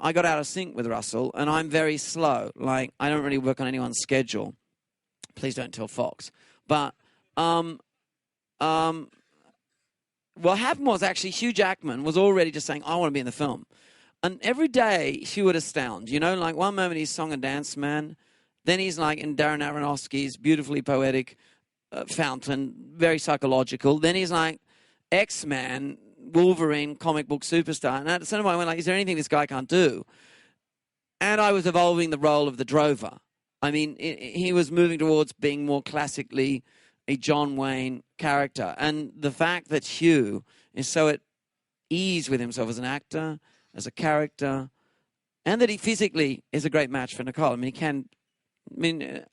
I got out of sync with Russell, and I'm very slow. Like, I don't really work on anyone's schedule. Please don't tell Fox. But what happened was actually Hugh Jackman was already just saying, I want to be in the film. And every day Hugh would astound. You know, like one moment he's Song and Dance Man. Then he's like in Darren Aronofsky's beautifully poetic Fountain, very psychological. Then he's like X-Man, Wolverine, comic book superstar. And at a certain point I went like, is there anything this guy can't do? And I was evolving the role of the drover. I mean, he was moving towards being more classically a John Wayne character. And the fact that Hugh is so at ease with himself as an actor, as a character, and that he physically is a great match for Nicole. I mean,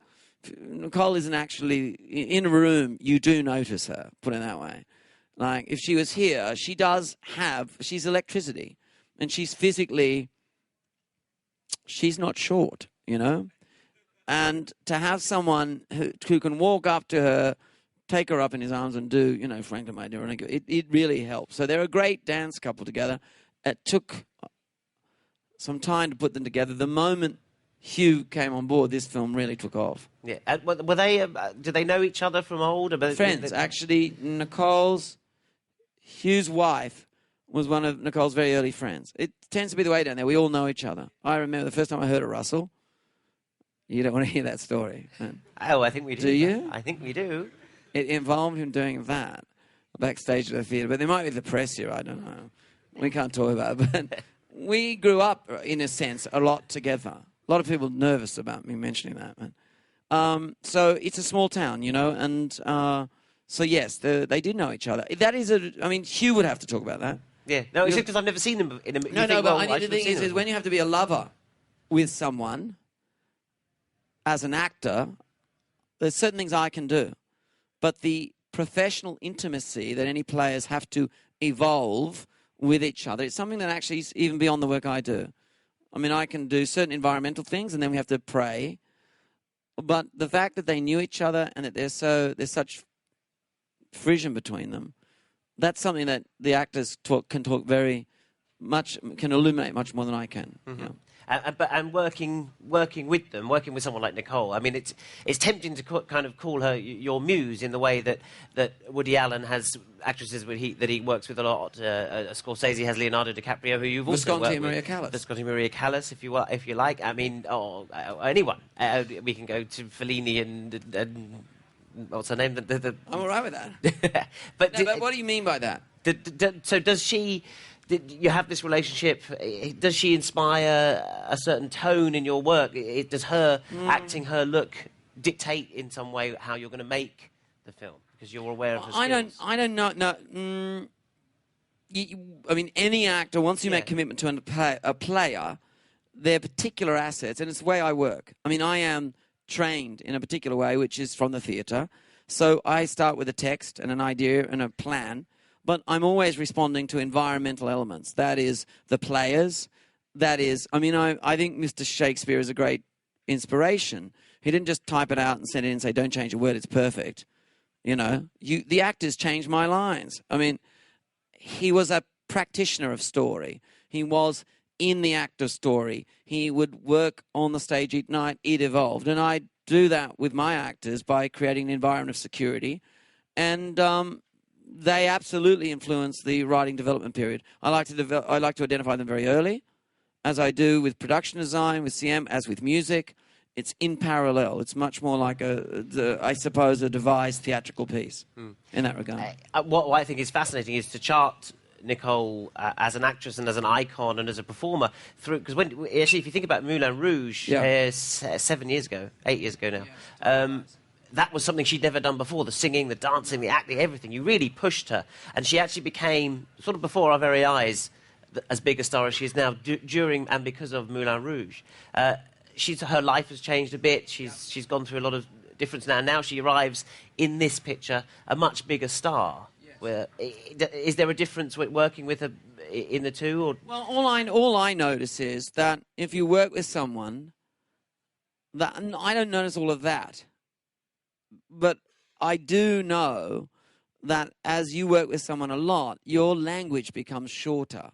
Nicole isn't actually in a room. You do notice her, put it that way. Like, if she was here, she's electricity. And she's not short, you know? And to have someone who can walk up to her, take her up in his arms and do, you know, Franklin, my dear, it really helps. So they're a great dance couple together. It took some time to put them together. The moment Hugh came on board, this film really took off. Yeah. Were they, did they know each other from old? Friends. Actually, Hugh's wife was one of Nicole's very early friends. It tends to be the way down there. We all know each other. I remember the first time I heard of Russell. You don't want to hear that story. Oh, I think we do. Do you? I think we do. It involved him doing that backstage at the theatre. But there might be the press here, I don't know. We can't talk about it. But we grew up, in a sense, a lot together. A lot of people nervous about me mentioning that. Man. So it's a small town, you know, and so yes, they did know each other. That is Hugh would have to talk about that. Yeah, no, it's just because I've never seen them in a movie. No, but the thing is when you have to be a lover with someone as an actor, there's certain things I can do, but the professional intimacy that any players have to evolve with each other, it's something that actually is even beyond the work I do. I mean, I can do certain environmental things, and then we have to pray. But the fact that they knew each other and that there's such frisson between them, that's something that the actors can talk very much, can illuminate much more than I can. Mm-hmm. Yeah. And working with them, working with someone like Nicole, I mean, it's tempting to kind of call her your muse in the way that Woody Allen has actresses that he works with a lot. Scorsese has Leonardo DiCaprio, who you've also worked with. Visconti Maria Callas, if you like. I mean, anyone. We can go to Fellini and what's her name? I'm all right with that. but what do you mean by that? So does she? You have this relationship. Does she inspire a certain tone in your work? Does her acting, her look, dictate in some way how you're going to make the film? Because you're aware of her skills. I don't know. No. I mean, any actor, once you make commitment to a player, their particular assets, and it's the way I work. I mean, I am trained in a particular way, which is from the theatre. So I start with a text and an idea and a plan. But I'm always responding to environmental elements. That is the players. That is, I think Mr. Shakespeare is a great inspiration. He didn't just type it out and send it in and say, don't change a word, it's perfect. You know, the actors changed my lines. I mean, he was a practitioner of story. He was in the act of story. He would work on the stage each night. It evolved. And I do that with my actors by creating an environment of security. And they absolutely influence the writing development period. I like to identify them very early, as I do with production design, with CM, as with music. It's in parallel. It's much more like a devised theatrical piece in that regard. What I think is fascinating is to chart Nicole as an actress and as an icon and as a performer through, because if you think about Moulin Rouge, 8 years ago now. That was something she'd never done before, the singing, the dancing, the acting, everything. You really pushed her. And she actually became, sort of before our very eyes, as big a star as she is now during and because of Moulin Rouge. Her life has changed a bit. She's gone through a lot of difference now. Now she arrives in this picture, a much bigger star. Yes. Is there a difference with working with her in the two? Or? Well, all I notice is that if you work with someone, I don't notice all of that. But I do know that as you work with someone a lot, your language becomes shorter.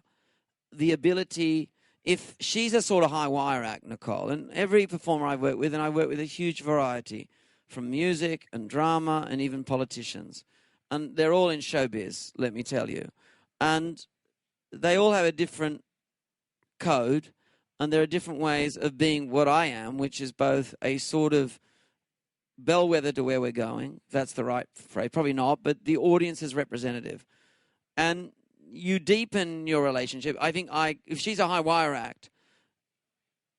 The ability, if she's a sort of high wire act, Nicole, and every performer I work with, and I work with a huge variety, from music and drama and even politicians, and they're all in showbiz, let me tell you, and they all have a different code, and there are different ways of being what I am, which is both a sort of bellwether to where we're going. If that's the right phrase. Probably not, but the audience is representative. And you deepen your relationship. I think if she's a high wire act,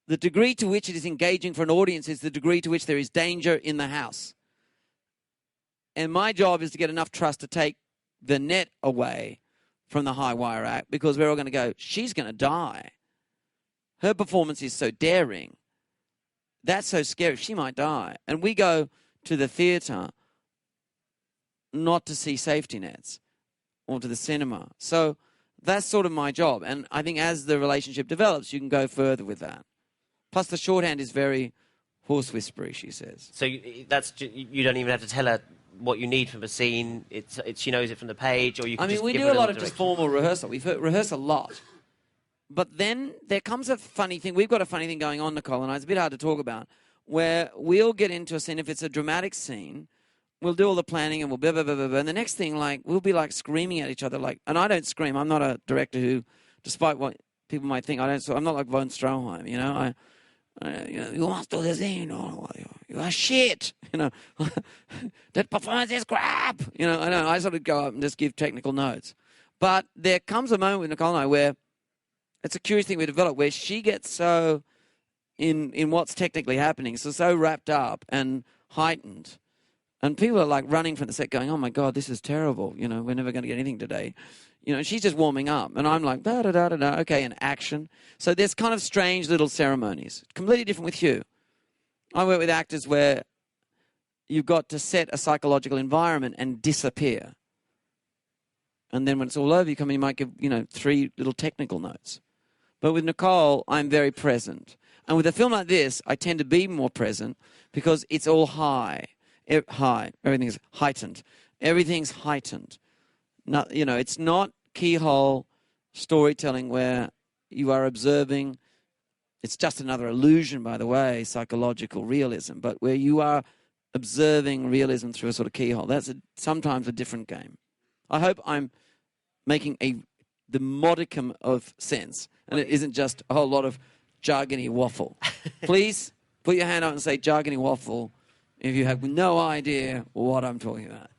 the degree to which it is engaging for an audience is the degree to which there is danger in the house. And my job is to get enough trust to take the net away from the high wire act, because we're all going to go, she's going to die. Her performance is so daring. That's so scary. She might die. And we go to the theatre not to see safety nets, or to the cinema. So that's sort of my job. And I think as the relationship develops, you can go further with that. Plus the shorthand is very horse whispery, she says. So you don't even have to tell her what you need from a scene. She knows it from the page, or you can just we give do her a lot of direction. just formal rehearsal. We rehearse a lot. But then there comes a funny thing. We've got a funny thing going on, Nicole, and it's a bit hard to talk about, where we'll get into a scene. If it's a dramatic scene, we'll do all the planning and we'll blah, blah, blah, blah, blah. And the next thing, we'll be screaming at each other. And I don't scream. I'm not a director who, despite what people might think, I'm not like von Stroheim, you know. You must do this thing, you know. You are shit, you know. That performance is crap. You know, I sort of go up and just give technical notes. But there comes a moment with Nicole and I where it's a curious thing we develop, where she gets so in what's technically happening, so wrapped up and heightened. And people are running from the set going, oh my God, this is terrible. You know, we're never going to get anything today. You know, she's just warming up. And I'm like, da-da-da-da-da, okay, and action. So there's kind of strange little ceremonies. Completely different with Hugh. I work with actors where you've got to set a psychological environment and disappear. And then when it's all over, you might give, 3 little technical notes. But with Nicole, I'm very present. And with a film like this, I tend to be more present because it's all high. Everything's heightened. Everything's heightened. It's not keyhole storytelling where you are observing. It's just another illusion, by the way, psychological realism, but where you are observing realism through a sort of keyhole. That's sometimes a different game. I hope I'm making the modicum of sense, and it isn't just a whole lot of jargony waffle. Please put your hand up and say jargony waffle if you have no idea what I'm talking about.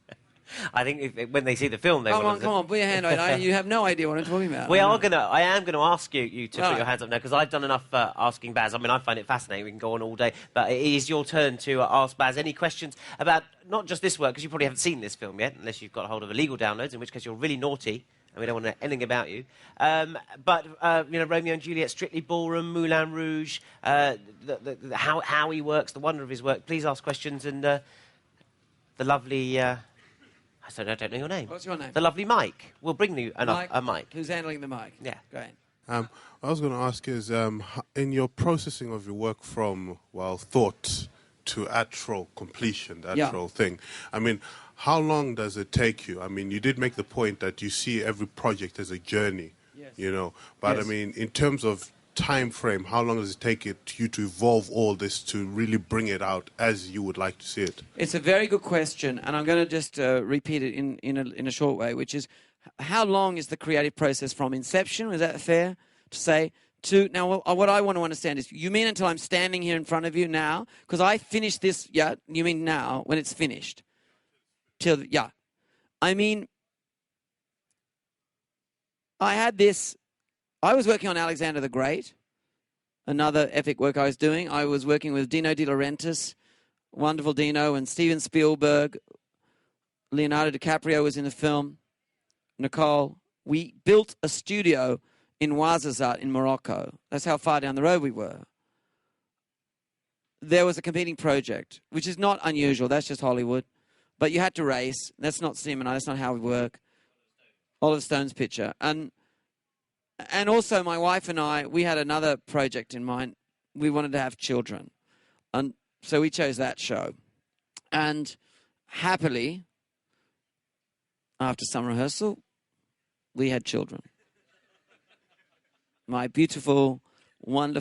I think when they see the film, they come on, put your hand up. You have no idea what I'm talking about. I am going to ask you to put your hands up now, because I've done enough asking Baz. I mean, I find it fascinating. We can go on all day, but it is your turn to ask Baz any questions about not just this work, because you probably haven't seen this film yet, unless you've got hold of illegal downloads, in which case you're really naughty, and we don't want to know anything about you. But Romeo and Juliet, Strictly Ballroom, Moulin Rouge, how he works, the wonder of his work. Please ask questions, and the lovely... I don't know your name. What's your name? The lovely Mike. We'll bring you a mic. Who's handling the mic? Yeah. Go ahead. What I was going to ask is, in your processing of your work from, thought to actual completion, the actual thing, I mean, how long does it take you? I mean, you did make the point that you see every project as a journey, but I mean, in terms of time frame, how long does it take you to evolve all this to really bring it out as you would like to see it? It's a very good question, and I'm going to just repeat it in a short way, which is, how long is the creative process from inception? Is that fair to say? Now, what I want to understand is, you mean until I'm standing here in front of you now? Because I finished this, you mean now, when it's finished? I mean, I was working on Alexander the Great, another epic work I was doing. I was working with Dino De Laurentiis, wonderful Dino, and Steven Spielberg. Leonardo DiCaprio was in the film. Nicole. We built a studio in Ouarzazate in Morocco. That's how far down the road we were. There was a competing project, which is not unusual. That's just Hollywood. But you had to race. That's not Sim and I. That's not how we work. Oliver Stone's picture. And also, my wife and I, we had another project in mind. We wanted to have children. And so we chose that show. And happily, after some rehearsal, we had children. My beautiful wonderful.